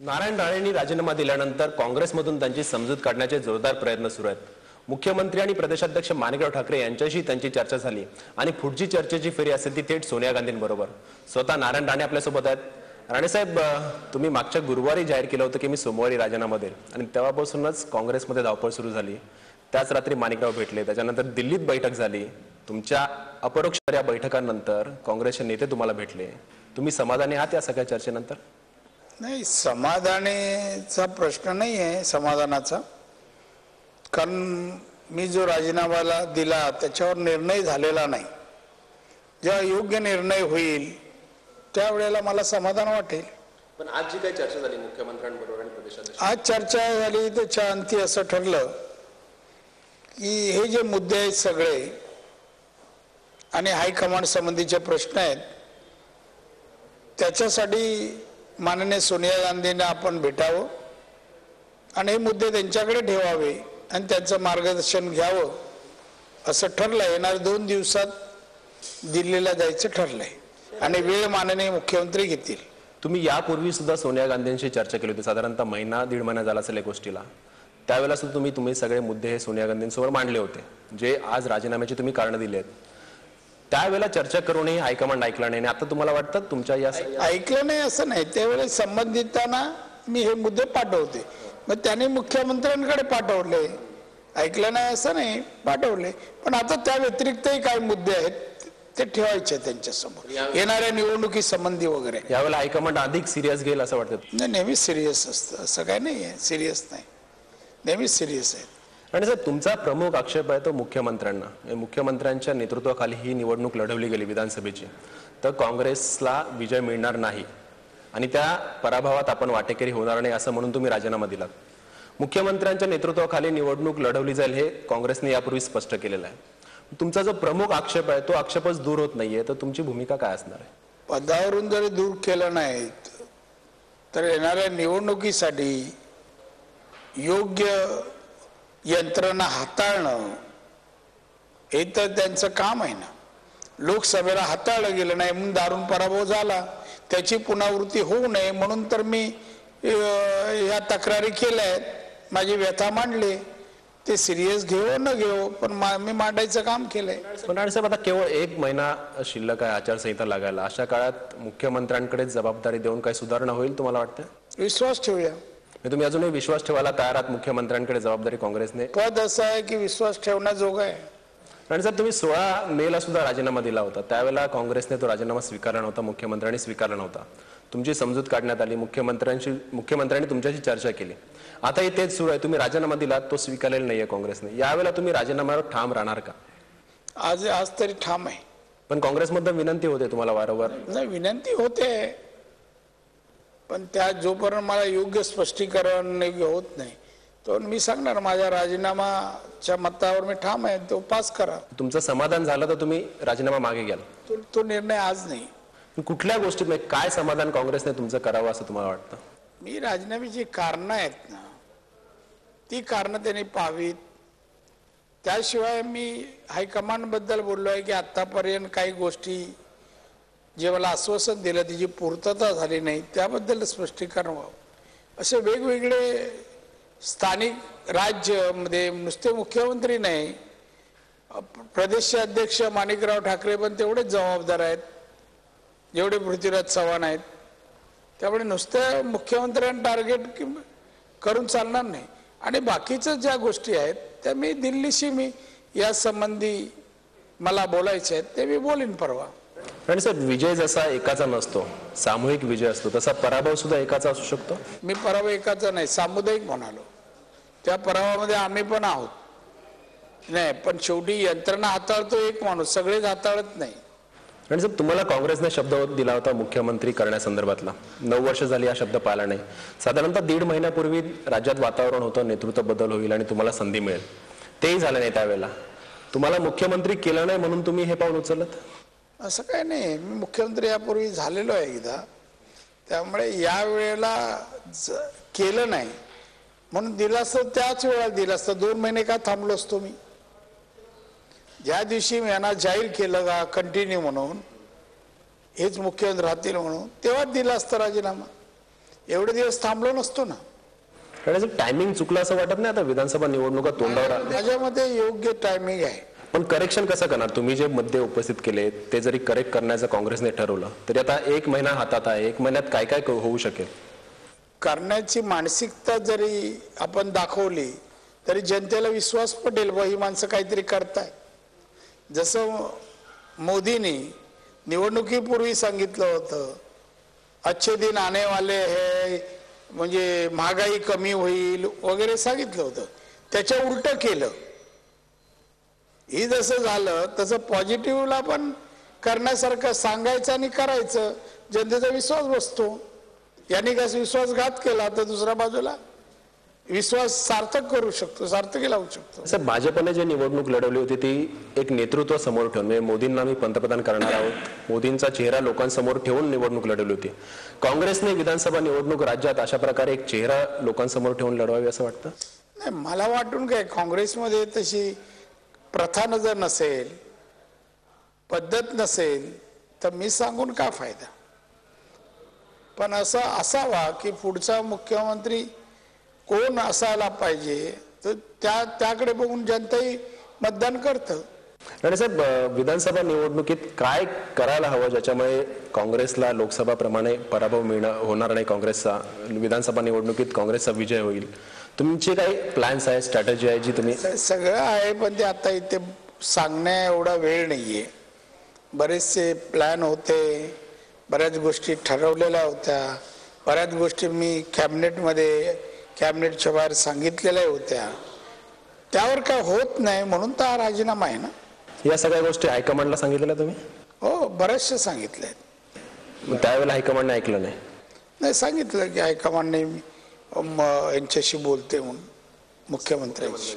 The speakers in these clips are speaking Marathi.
नारायण राणेंनी राजीनामा दिल्यानंतर काँग्रेसमधून त्यांची समजूत काढण्याचे जोरदार प्रयत्न सुरू आहेत। मुख्यमंत्री आणि प्रदेशाध्यक्ष माणिकराव ठाकरे यांच्याशी त्यांची चर्चा झाली आणि पुढची चर्चेची फेरी असेल ती थेट सोनिया गांधींबरोबर। स्वतः नारायण राणे आपल्या सोबत आहेत। राणे साहेब, तुम्ही मागच्या गुरुवारी जाहीर केलं होतं की मी सोमवारी राजीनामा देईल आणि तेव्हापासूनच काँग्रेसमध्ये धावपळ सुरू झाली। त्याच रात्री माणिकराव भेटले, त्याच्यानंतर दिल्लीत बैठक झाली। तुमच्या अपरोक्ष या बैठकांनंतर काँग्रेसचे नेते तुम्हाला भेटले। तुम्ही समाधानी आहात या सगळ्या चर्चेनंतर? नाही, समाधानाचा प्रश्न नाही आहे समाधानाचा, कारण मी जो राजीनामा दिला त्याच्यावर निर्णय झालेला नाही। जेव्हा योग्य निर्णय होईल त्यावेळेला मला समाधान वाटेल। पण आज जी काही चर्चा झाली मुख्यमंत्र्यांबरोबर आणि प्रदेशाध्यक्ष, आज चर्चा झाली त्याच्या अंती असं ठरलं की हे जे मुद्दे आहेत सगळे आणि हायकमांड संबंधीचे प्रश्न आहेत त्याच्यासाठी माननीय सोनिया गांधींना आपण भेटावं आणि हे मुद्दे त्यांच्याकडे ठेवावे आणि त्यांचं मार्गदर्शन घ्यावं असं ठरलंय। येणार 2 दिवसात दिल्लीला जायचं ठरलंय आणि वेळ माननीय मुख्यमंत्री घेतील। तुम्ही यापूर्वी सुद्धा सोनिया गांधींशी चर्चा केली होती, साधारणतः महिना 1.5 महिना झाला असेल या गोष्टीला। त्यावेळेला सुद्धा तुम्ही सगळे मुद्दे हे सोनिया गांधींसमोर मांडले होते, जे आज राजीनाम्याची तुम्ही कारणं दिली आहेत। त्यावेळेला चर्चा करूनही हायकमांड ऐकला नाही। आता तुम्हाला वाटतं तुमच्या या ऐकलं नाही असं नाही, त्यावेळेस संबंधितांना मी हे मुद्दे पाठवते, मग त्याने मुख्यमंत्र्यांकडे पाठवले। ऐकलं नाही असं नाही, पाठवले। पण आता त्या व्यतिरिक्तही काही मुद्दे आहेत ते ठेवायचे त्यांच्यासमोर, येणाऱ्या निवडणुकी संबंधी वगैरे। यावेळेला हायकमांड अधिक सिरियस घेईल असं वाटतं? नाही, नेहमीच सिरियस असतं, असं काही नाही आहे, सिरियस नाही, नेहमीच सिरियस आहे। आणि सर, तुमचा प्रमुख आक्षेप आहे तो मुख्यमंत्र्यांना। मुख्यमंत्र्यांच्या नेतृत्वाखाली ही निवडणूक लढवली गेली विधानसभेची, तर काँग्रेसला विजय मिळणार नाही आणि त्या पराभवात आपण वाटेकरी होणार नाही असं म्हणून तुम्ही राजीनामा दिलात। मुख्यमंत्र्यांच्या नेतृत्वाखाली निवडणूक लढवली जाईल हे काँग्रेसने यापूर्वी स्पष्ट केलेलं आहे। तुमचा जो प्रमुख आक्षेप आहे तो आक्षेपच दूर होत नाहीये, तर तुमची भूमिका काय असणार आहे? पदावरून जरी दूर केलं नाही तर येणाऱ्या निवडणुकीसाठी योग्य यंत्रणा हाताळणं हे तर त्यांचं काम आहे ना। लोकसभेला हाताळलं गेलं नाही म्हणून दारुण पराभव झाला, त्याची पुनरावृत्ती होऊ नये म्हणून तर मी या तक्रारी केल्या आहेत, माझी व्यथा मांडली। ते सिरियस घेऊ न घेऊ पण मी मांडायचं काम केलंय। पण साहेब, आता केवळ 1 महिना शिल्लक आहे आचारसंहिता लागायला, अशा काळात मुख्यमंत्र्यांकडे जबाबदारी देऊन काही सुधारणा होईल तुम्हाला वाटतं? विश्वास ठेवूया। तुम्ही अजूनही विश्वास ठेवायला तयार आहात मुख्यमंत्र्यांकडे जबाबदारी काँग्रेसने? पद असं आहे की विश्वास ठेवण्याजोगं आहे। आणि सर, तुम्ही 16 मेला सुद्धा राजीनामा दिला होता, त्यावेळेला काँग्रेसने तो राजीनामा स्वीकारला नव्हता, मुख्यमंत्र्यांनी स्वीकारला नव्हता। तुमची समजूत काढण्यात आली, मुख्यमंत्र्यांनी तुमच्याशी चर्चा केली। आता तेच सुरू आहे, तुम्ही राजीनामा दिलात, तो स्वीकारलेला नाहीये काँग्रेसने। यावेळेला तुम्ही राजीनाम्यावर ठाम राहणार का? आज तरी ठाम आहे। पण काँग्रेसमधून विनंती होते तुम्हाला वारंवार? नाही, विनंती होते, पण त्या जोपर्यंत मला योग्य स्पष्टीकरण होत नाही तो मी सांगणार माझ्या राजीनामाच्या मतावर मी ठाम आहे, तो पास करा। तुमचं समाधान झालं तर तुम्ही राजीनामा मागे घ्याल? तो निर्णय आज नाही। कुठल्या गोष्टीत काय समाधान काँग्रेसने तुमचं करावं असं तुम्हाला वाटतं? मी राजीनाम्याची कारणं आहेत ना, ती कारणं त्यांनी पाहावीत। त्याशिवाय मी हायकमांड बद्दल बोललो आहे की आतापर्यंत काही गोष्टी जे मला आश्वासन दिलं त्याची पूर्तता झाली नाही, त्याबद्दल स्पष्टीकरण व्हावं। असे वेगवेगळे स्थानिक राज्यामध्ये नुसते मुख्यमंत्री नाही, प्रदेश अध्यक्ष माणिकराव ठाकरे पण तेवढेच जबाबदार आहेत जेवढे पृथ्वीराज चव्हाण आहेत। त्यामुळे नुसतं मुख्यमंत्र्यांना टार्गेट करून चालणार नाही आणि बाकीचं ज्या गोष्टी आहेत त्या मी दिल्लीशी या संबंधी मला बोलायचे आहेत ते मी बोलीन परवा। आणि सर, विजय जसा एकाचा नसतो, सामूहिक विजय असतो, तसा पराभव सुद्धा एकाचा असू शकतो? मी पराभव एकाचा नाही, सामुदायिक म्हणालो। त्या पराभवामध्ये आम्ही पण आहोत नाही, पण शेवटी यंत्रणा हाताळतो एक माणूस, सगळेच हाताळत नाही। आणि सर, तुम्हाला काँग्रेसने शब्द दिला होता मुख्यमंत्री करण्यासंदर्भातला, 9 वर्ष झाली हा शब्द पाळला नाही। साधारणतः 1.5 महिन्यापूर्वी राज्यात वातावरण होतं नेतृत्व बदल होईल आणि तुम्हाला संधी मिळेल, तेही झालं नाही। त्यावेळेला तुम्हाला मुख्यमंत्री केलं नाही म्हणून तुम्ही हे पाऊल उचललं? असं काही नाही, मी मुख्यमंत्री यापूर्वी झालेलो आहे एकदा, त्यामुळे या वेळेला केलं नाही म्हणून दिलं असतं त्याच वेळेला दिलं असतं, 2 महिने का थांबलो असतो मी? ज्या दिवशी मी यांना जाहीर केलं का कंटिन्यू म्हणून हेच मुख्यमंत्री राहतील म्हणून, तेव्हा दिला असता राजीनामा। एवढे दिवस थांबलो नसतो ना. टायमिंग चुकलं असं वाटत नाही आता विधानसभा निवडणुका तोंडावर त्याच्यामध्ये योग्य टायमिंग आहे. पण करेक्शन कसं करणार तुम्ही जे मुद्दे उपस्थित केले ते जरी करेक्ट करण्याचं काँग्रेसने ठरवलं तरी आता 1 महिना हातात आहे. 1 महिन्यात काय काय होऊ शकेल करण्याची मानसिकता जरी आपण दाखवली तरी जनतेला विश्वास पटेल ही माणसं काहीतरी करताय. जसं मोदींनी निवडणुकीपूर्वी सांगितलं होतं अच्छे दिन आने वाले है, म्हणजे महागाई कमी होईल वगैरे सांगितलं होतं, त्याच्या उलट केलं. हे जसं झालं तसं पॉझिटिव्हला पण करण्यासारखं सांगायचं आणि करायचं, जनतेचा विश्वास बसतो. यांनी कसं विश्वासघात केला तर दुसऱ्या बाजूला विश्वास सार्थक करू शकतो, सार्थकी लावू शकतो. सर भाजपने जे निवडणूक लढवली होती ती एक नेतृत्व समोर ठेवून म्हणजे मोदींना मी पंतप्रधान करणार आहोत, मोदींचा चेहरा लोकांसमोर ठेवून निवडणूक लढवली होती. काँग्रेसने विधानसभा निवडणूक राज्यात अशा प्रकारे एक चेहरा लोकांसमोर ठेवून लढवावी असं वाटतं? नाही, मला वाटून काय काँग्रेसमध्ये तशी प्रथा जर नसेल, पद्धत नसेल तर मी सांगून काय फायदा. पण असं असावा की पुढचा मुख्यमंत्री कोण असायला पाहिजे तर त्याकडे बघून जनताही मतदान करतं. आणि साहेब विधानसभा निवडणुकीत काय करायला हवं ज्याच्यामुळे काँग्रेसला लोकसभाप्रमाणे पराभव होणार नाही, काँग्रेसचा विधानसभा निवडणुकीत काँग्रेसचा विजय होईल? तुमचे काही प्लॅन्स आहे, स्ट्रॅटेजी आहे जी तुम्ही? सगळं आहे पण ते आता इथे सांगण्या एवढा वेळ नाहीये. बरेचसे प्लॅन होते, बऱ्याच गोष्टी ठरवलेल्या होत्या, बऱ्याच गोष्टी मी कॅबिनेटच्या बाहेर सांगितलेल्या होत्या, त्यावर काय होत नाही म्हणून तर हा राजीनामा आहे ना. या सगळ्या गोष्टी हायकमांडला सांगितलेल्या तुम्ही? हो, बरेचसे सांगितले. त्यावेळेला हायकमांडने ऐकलं नाही? नाही, सांगितलं की हायकमांडने यांच्याशी बोलते म्हणून मुख्यमंत्र्यांशी.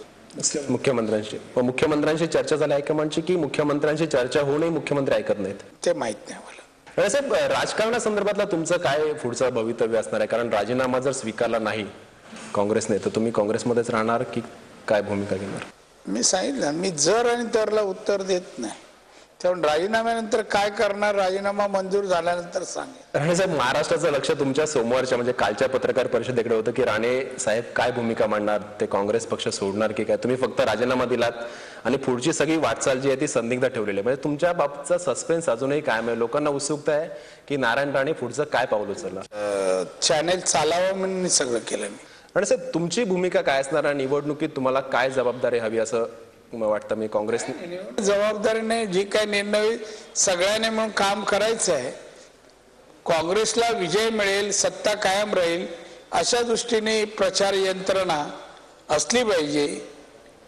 मुख्यमंत्र्यांशी चर्चा झाली हायकमांडची की मुख्यमंत्र्यांशी चर्चा होऊनही मुख्यमंत्री ऐकत नाहीत? ते माहित नाही मला. साहेब राजकारणासंदर्भातला तुमचं काय पुढचं भवितव्य असणार आहे? कारण राजीनामा जर स्वीकारला नाही काँग्रेसने तर तुम्ही काँग्रेसमध्येच राहणार की काय भूमिका घेणार? मी सांगितलं, मी जर आणि तरला उत्तर देत नाही. त्यामुळे राजीनाम्यानंतर काय करणार, राजीनामा मंजूर झाल्यानंतर सांगेल. राणे साहेब महाराष्ट्राचं लक्ष तुमच्या सोमवारच्या म्हणजे कालच्या पत्रकार परिषदेकडे होतं की राणे साहेब काय भूमिका मांडणार, ते काँग्रेस पक्ष सोडणार की काय? तुम्ही फक्त राजीनामा दिलात आणि पुढची सगळी वाटचाल जी आहे ती संदिग्ध ठेवलेली आहे. म्हणजे तुमच्या बाबतचा सस्पेन्स अजूनही कायम आहे. लोकांना उत्सुकता आहे की नारायण राणे पुढचं काय पाऊल उचलणार. चॅनेल चालावं म्हणून सगळं केलं मी. आणि साहेब तुमची भूमिका काय असणार आणि निवडणुकीत तुम्हाला काय जबाबदारी हवी असं वाटतं? मी काँग्रेसने जबाबदारीने जी काय निर्णय सगळ्यांनी म्हणून काम करायचं आहे. काँग्रेसला विजय मिळेल, सत्ता कायम राहील अशा दृष्टीने प्रचार यंत्रणा असली पाहिजे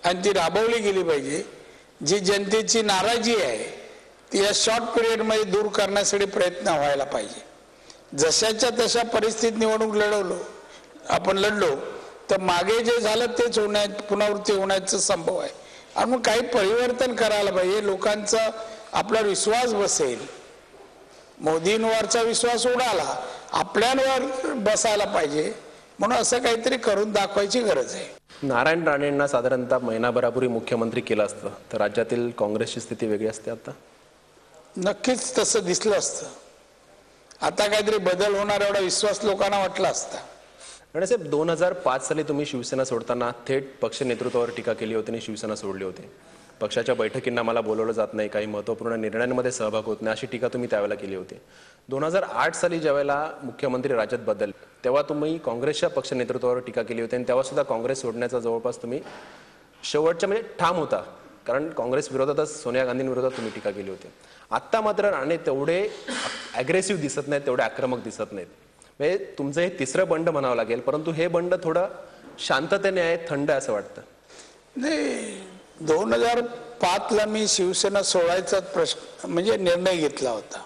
आणि ती राबवली गेली पाहिजे. जी जनतेची नाराजी आहे ती या शॉर्ट पिरियडमध्ये दूर करण्यासाठी प्रयत्न व्हायला पाहिजे. जशाच्या तशा परिस्थितीत निवडणूक आपण लढलो तर मागे जे झालं तेच पुनरावृत्ती होण्याचा संभव आहे. आणि मग काही परिवर्तन करायला पाहिजे. लोकांचा आपला विश्वास बसेल. मोदींवरचा विश्वास उडाला, आपल्यांवर बसायला पाहिजे. म्हणून असं काहीतरी करून दाखवायची गरज आहे. नारायण राणेंना साधारणतः महिनाभरापूर्वी मुख्यमंत्री केलं असतं तर राज्यातील काँग्रेसची स्थिती वेगळी असते. आता नक्कीच तसं दिसलं असतं. आता काहीतरी बदल होणार एवढा विश्वास लोकांना वाटला असता. आणि साहेब 2005 साली तुम्ही शिवसेना सोडताना थेट पक्ष नेतृत्वावर टीका केली होती आणि शिवसेना सोडली होती. पक्षाच्या बैठकींना मला बोलवलं जात नाही, काही महत्त्वपूर्ण निर्णयांमध्ये सहभाग होत नाही अशी टीका तुम्ही त्यावेळेला केली होती. 2008 साली ज्यावेळेला मुख्यमंत्री राज्यात बदल तेव्हा तुम्ही काँग्रेसच्या पक्ष नेतृत्वावर टीका केली होती आणि तेव्हा सुद्धा काँग्रेस सोडण्याचा जवळपास तुम्ही शेवटच्या म्हणजे ठाम होता, कारण काँग्रेस विरोधातच सोनिया गांधींविरोधात तुम्ही टीका केली होती. आत्ता मात्र राणे तेवढे ॲग्रेसिव्ह दिसत नाहीत, तेवढे आक्रमक दिसत नाहीत. म्हणजे तुमचं हे तिसरं बंड म्हणावं लागेल, परंतु हे बंड थोडं शांततेने आहे, थंड आहे असं वाटतं. नाही, 2005ला मी शिवसेना सोडायचा प्रश्न म्हणजे निर्णय घेतला होता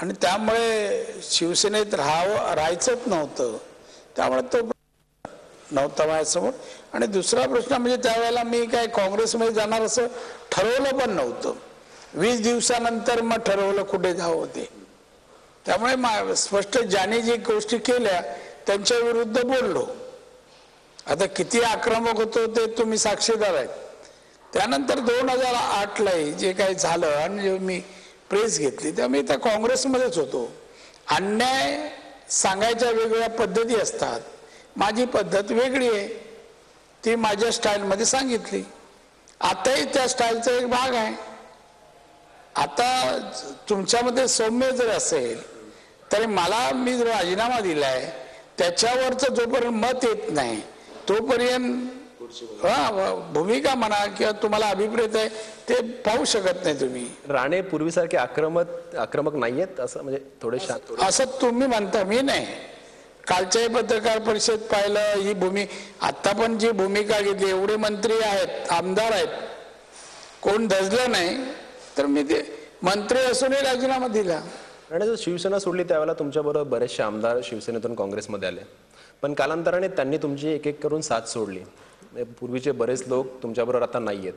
आणि त्यामुळे शिवसेनेत राहायचंच नव्हतं. त्यामुळे तो नव्हता माझ्यासमोर. आणि दुसरा प्रश्न म्हणजे त्यावेळेला मी काय काँग्रेसमध्ये जाणार असं ठरवलं पण नव्हतं. 20 दिवसानंतर मग ठरवलं कुठे जावं ते. त्यामुळे स्पष्ट ज्याने जी गोष्टी केल्या त्यांच्या विरुद्ध बोललो. आता किती आक्रमक होतो ते तुम्ही साक्षीदार आहेत. त्यानंतर 2008ला जे काही झालं आणि मी प्रेस घेतली तेव्हा मी त्या काँग्रेसमध्येच होतो. अन्याय सांगायच्या वेगवेगळ्या पद्धती असतात. माझी पद्धत वेगळी आहे, ती माझ्या स्टाईलमध्ये सांगितली. आताही त्या स्टाईलचा एक भाग आहे. आता तुमच्यामध्ये सौम्य जर असेल तरी मी जो राजीनामा दिलाय त्याच्यावरचं जोपर्यंत मत येत नाही तोपर्यंत भूमिका म्हणा किंवा तुम्हाला अभिप्रेत आहे ते पाहू शकत नाही तुम्ही. राणे पूर्वीसारखे आक्रमक नाहीयेत असं, म्हणजे थोडे शांत असं तुम्ही म्हणता, मी नाही. कालच्याही पत्रकार परिषद पाहिलं, ही आता पण जी भूमिका घेतली, एवढे मंत्री आहेत, आमदार आहेत, कोण धजलं नाही तर मी ते मंत्री असूनही राजीनामा दिला. आणि जर शिवसेना सोडली त्यावेळेला तुमच्याबरोबर बरेचसे आमदार शिवसेनेतून काँग्रेसमध्ये आले, पण कालांतराने त्यांनी तुमची एक एक करून साथ सोडली. पूर्वीचे बरेच लोक तुमच्याबरोबर आता नाहीयेत,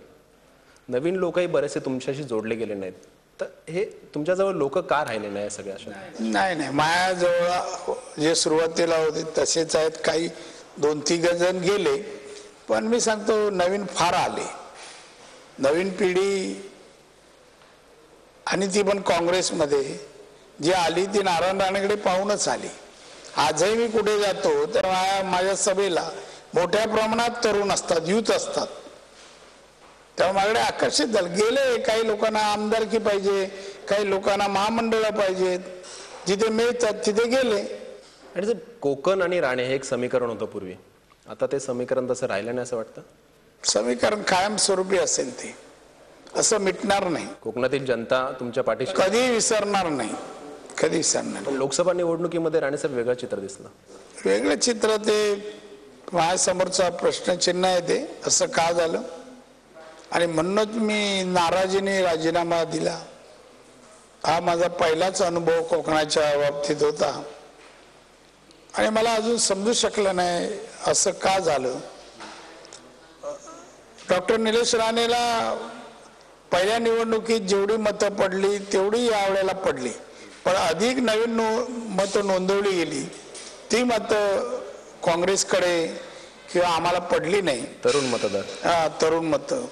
नवीन लोकही बरेचसे तुमच्याशी जोडले गेले नाहीत. तर हे तुमच्याजवळ लोक का राहिले नाही सगळ्या अशा? नाही, माझ्याजवळ जे सुरुवातीला होते तसेच आहेत. काही 2-3 जण गेले, पण मी सांगतो नवीन फार आले. नवीन पिढी आणि ती पण काँग्रेसमध्ये जी आली ती नारायण राणेकडे पाहूनच आली. आजही मी कुठे जातो तर माझ्या सभेला मोठ्या प्रमाणात तरुण असतात, युथ असतात. तेव्हा माझ्याकडे आकर्षित झालं. गेले, काही लोकांना आमदारकी पाहिजे, काही लोकांना महामंडळ पाहिजेत, जिथे मिळतात तिथे गेले. आणि जर कोकण आणि राणे हे एक समीकरण होतं पूर्वी, आता ते समीकरण तसं राहिलं नाही असं वाटतं? समीकरण कायमस्वरूपी असेल, ते असं मिटणार नाही. कोकणातील जनता तुमच्या पाठीशी कधी विसरणार नाही, कधी विसरणार नाही. लोकसभा निवडणुकीमध्ये राणेसाहेब वेगळं चित्र दिसलं. वेगळं चित्र ते माझ्यासमोरचा प्रश्नचिन्ह आहे, ते असं का झालं. आणि म्हणूनच मी नाराजीने राजीनामा दिला. हा माझा पहिलाच अनुभव कोकणाच्या बाबतीत होता आणि मला अजून समजू शकलं नाही असं का झालं. डॉक्टर निलेश राणेला पहिल्या निवडणुकीत जेवढी मतं पडली तेवढी यावेळेला पडली, पण अधिक नवीन मतं नोंदवली गेली. ती मतं काँग्रेसकडे किंवा आम्हाला पडली नाही. तरुण मतदार, तरुण मतं,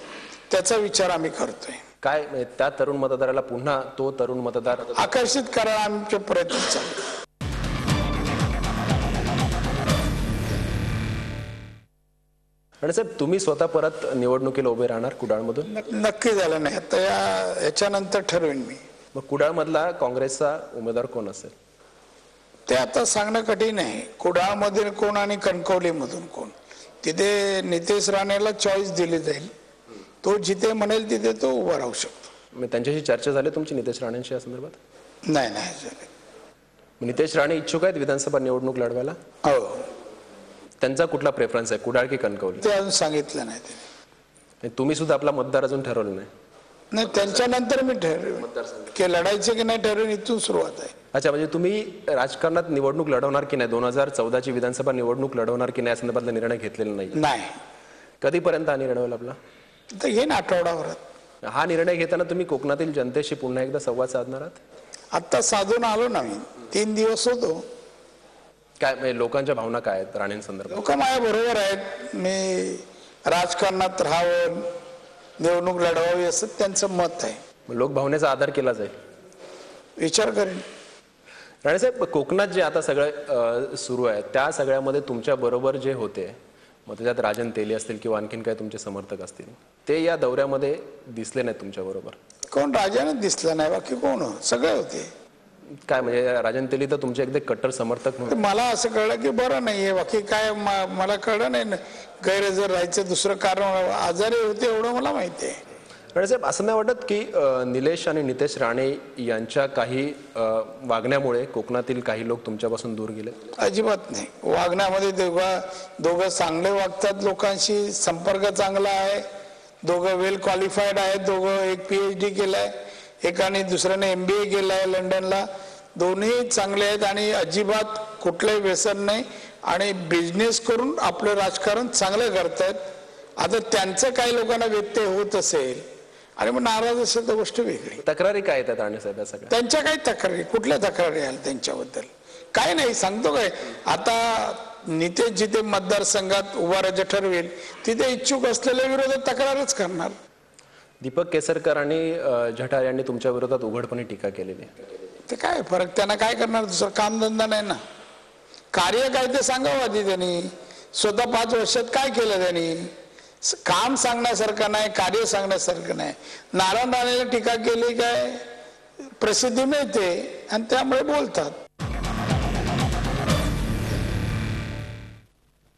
त्याचा विचार आम्ही करतोय. काय म्हणजे त्या तरुण मतदाराला पुन्हा तो तरुण मतदार आकर्षित करायला आमचे प्रयत्न चालू. आणि साहेब तुम्ही स्वतः परत निवडणुकीला उभे राहणार कुडाळमधून? नक्की झालं नाही. आता याच्यानंतर ठरवेन मी. मग कुडाळमधला काँग्रेसचा उमेदवार कोण असेल ते आता सांगणं कठीण आहे. कुडाळमधील कोण आणि कणकवलीमधून कोण, तिथे नितेश राणेला चॉईस दिली जाईल. तो जिथे म्हणेल तिथे तो उभा राहू शकतो. मग त्यांच्याशी चर्चा झाली तुमची नितेश राणेंशी या संदर्भात? नाही झाले. नितेश राणे इच्छुक आहेत विधानसभा निवडणूक लढवायला? हो. त्यांचा कुठला प्रेफरन्स आहे, कुडाळ की कणकवली? ते अजून सांगितलं नाही त्यांनी. तुम्ही सुद्धा आपला मतदार अजून ठरवलं नाही? नाही, त्यांच्यानंतर मी ठरवेन की लढायचे की नाही ठरवेन. इथून सुरुवात आहे. अच्छा, म्हणजे तुम्ही राजकारणात निवडणूक लढवणार की नाही, 2014ची विधानसभा निवडणूक लढवणार की नाही या संदर्भातला निर्णय घेतलेला नाही? कधीपर्यंत हा निर्णय होईल आपला? तर घेईन आठवडाभरात. हा निर्णय घेताना तुम्ही कोकणातील जनतेशी पुन्हा एकदा संवाद साधणार आहात? आता साधून आलो ना मी, 3 दिवस होतो. काय म्हणजे लोकांच्या भावना काय आहेत राणेंसंदर्भात? लोक माझ्या बरोबर आहेत. मी राजकारणात राहावं, निवडणूक लढवावी असं त्यांचं मत आहे. लोक भावनेचा आधार केला जाईल, विचार करेन. राणेसाहेब कोकणात जे आता सगळं सुरू आहे त्या सगळ्यामध्ये तुमच्या बरोबर जे होते, मग त्याच्यात राजन तेली असतील किंवा आणखीन काय तुमचे समर्थक असतील, ते या दौऱ्यामध्ये दिसले नाहीत तुमच्या बरोबर? कोण राजानच दिसला नाही, बाकी कोण सगळे होते. काय म्हणजे राजन तेली तर तुमचे एकदम कट्टर समर्थक म्हणून? मला असं कळलं की बरं नाहीये, बाकी काय मला कळलं नाही. गैरहजर राहायचं दुसरं कारण आजारी होते एवढं मला माहिती आहे. राणेसाहेब असं नाही वाटत की निलेश आणि नितेश राणे यांच्या काही वागण्यामुळे कोकणातील काही लोक तुमच्यापासून दूर गेले? अजिबात नाही. वागण्यामध्ये दोघं चांगले वागतात, लोकांशी संपर्क चांगला आहे, दोघं वेल क्वालिफाईड आहेत. दोघं एक PhD केलाय, एकाने दुसऱ्याने MBA केलाय लंडनला. दोन्ही चांगले आहेत आणि अजिबात कुठलंही व्यसन नाही आणि बिझनेस करून आपलं राजकारण चांगलं करतायत. आता त्यांचं काही लोकांना व्यत्यय होत असेल आणि मग नाराज असेल तर गोष्ट वेगळी. तक्रारी काय येतात राणेसाहेब या सगळ्या? त्यांच्या काही तक्रारी, कुठल्या तक्रारी आल्या त्यांच्याबद्दल? काय नाही, सांगतो काय. आता नितेश जिथे मतदारसंघात उभा राहायचं ठरवेल तिथे इच्छुक असलेल्या विरोधात तक्रारच करणार. दीपक केसरकर आणि जठार यांनी तुमच्या विरोधात उघडपणे टीका केलेली आहे. ते काय फरक, त्यांना काय करणार, दुसरं कामधंदा नाही ना. कार्य काय ते सांगावं आधी त्यांनी. स्वतः 5 वर्षात काय केलं त्यांनी. काम सांगण्यासारखं नाही, कार्य सांगण्यासारखं नाही. नारायण राणेला टीका केली काय प्रसिद्धी मिळते आणि त्यामुळे बोलतात.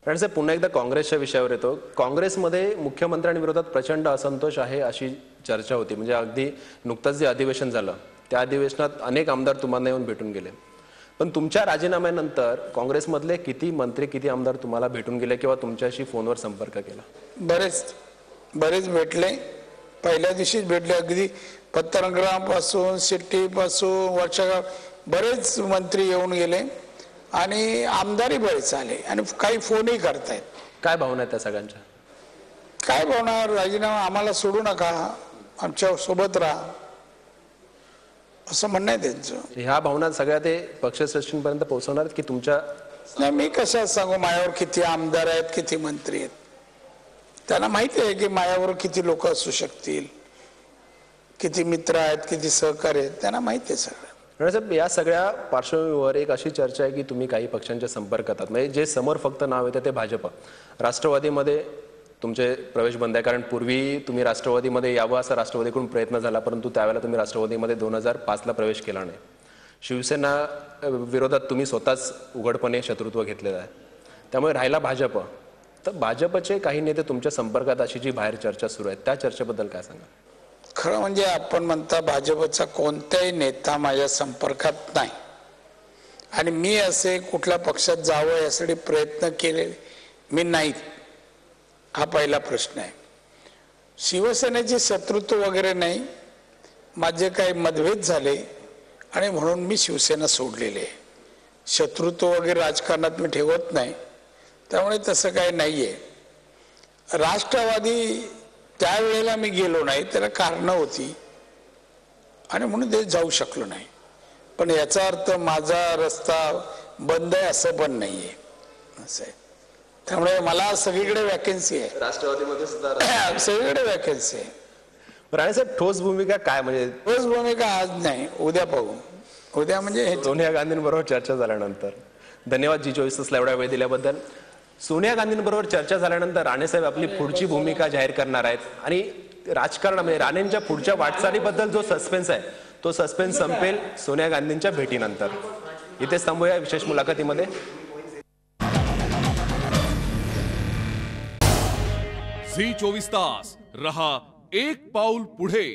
राणे साहेब, पुन्हा एकदा काँग्रेसच्या विषयावर येतो. काँग्रेसमध्ये मुख्यमंत्र्यांविरोधात प्रचंड असंतोष आहे अशी चर्चा होती. म्हणजे अगदी नुकतंच जे अधिवेशन झालं त्या अधिवेशनात अनेक आमदार तुम्हाला येऊन भेटून गेले. पण तुमच्या राजीनाम्यानंतर काँग्रेसमधले किती मंत्री किती आमदार तुम्हाला भेटून गेले किंवा तुमच्याशी फोनवर संपर्क केला? बरेच भेटले. पहिल्या दिवशीच भेटले. अगदी पत्तरंगरापासून सिट्टीपासून वर्षा बरेच मंत्री येऊन गेले आणि आमदारही बरेच आले आणि काही फोनही करतायत. काय भावना आहेत त्या सगळ्यांच्या? काय भावना, राजीनामा आम्हाला सोडू नका, आमच्या सोबत राहा असं म्हणणं आहे त्यांचं. ह्या भावना सगळ्या ते पक्षश्रेष्ठींपर्यंत पोहोचवणार की तुमच्या? नाही, मी कशात सांगू माझ्यावर किती आमदार आहेत किती मंत्री आहेत. त्यांना माहिती आहे की माझ्यावर किती लोक असू शकतील, किती मित्र आहेत, किती सहकारी आहेत, त्यांना माहिती आहे सगळं. राणे साहेब, या सगळ्या पार्श्वभूमीवर एक अशी चर्चा आहे की तुम्ही काही पक्षांच्या संपर्कात आहात. म्हणजे जे समोर फक्त नाव येतं ते भाजप. राष्ट्रवादीमध्ये तुमचे प्रवेश बंद आहे, कारण पूर्वी तुम्ही राष्ट्रवादीमध्ये यावं असा राष्ट्रवादीकडून प्रयत्न झाला, परंतु त्यावेळेला तुम्ही राष्ट्रवादीमध्ये 2005ला प्रवेश केला नाही. शिवसेना विरोधात तुम्ही स्वतःच उघडपणे शत्रुत्व घेतलेलं आहे. त्यामुळे राहिला भाजप. तर भाजपचे काही नेते तुमच्या संपर्कात अशी जी बाहेर चर्चा सुरू आहे त्या चर्चेबद्दल काय सांगा? खरं म्हणजे आपण म्हणता भाजपचा कोणताही नेता माझ्या संपर्कात नाही आणि मी असे कुठल्या पक्षात जावं यासाठी प्रयत्न केले मी नाही. हा पहिला प्रश्न आहे. शिवसेनेचे शत्रुत्व वगैरे नाही. माझे काही मतभेद झाले आणि म्हणून मी शिवसेना सोडलेली आहे. शत्रुत्व वगैरे राजकारणात मी ठेवत नाही, त्यामुळे तसं काही नाहीये. राष्ट्रवादी त्यावेळेला मी गेलो नाही, त्याला कारणं होती आणि म्हणून ते जाऊ शकलो नाही. पण याचा अर्थ माझा रस्ता बंद आहे असं पण नाहीये. असं आहे. त्यामुळे मला सगळीकडे वॅकन्सी आहे. राष्ट्रवादीमध्ये सुद्धा सगळीकडे वॅकन्सी आहे. राणे साहेब, ठोस भूमिका काय? म्हणजे ठोस भूमिका आज नाही, उद्या पाहू. उद्या म्हणजे सोनिया गांधींबरोबर चर्चा झाल्यानंतर. धन्यवाद G24 तासला एवढा वेळ दिल्याबद्दल. सोनिया गांधींबरोबर चर्चा झाल्यानंतर राणेसाहेब आपली पुढची भूमिका जाहीर करणार आहेत आणि राजकारणामध्ये राणेंच्या पुढच्या वाटचालीबद्दल जो सस्पेन्स आहे तो सस्पेन्स संपेल सोनिया गांधींच्या भेटीनंतर. इथेच थांबूया विशेष मुलाखतीमध्ये. Zee 24 तास रहा एक पाऊल पुढे.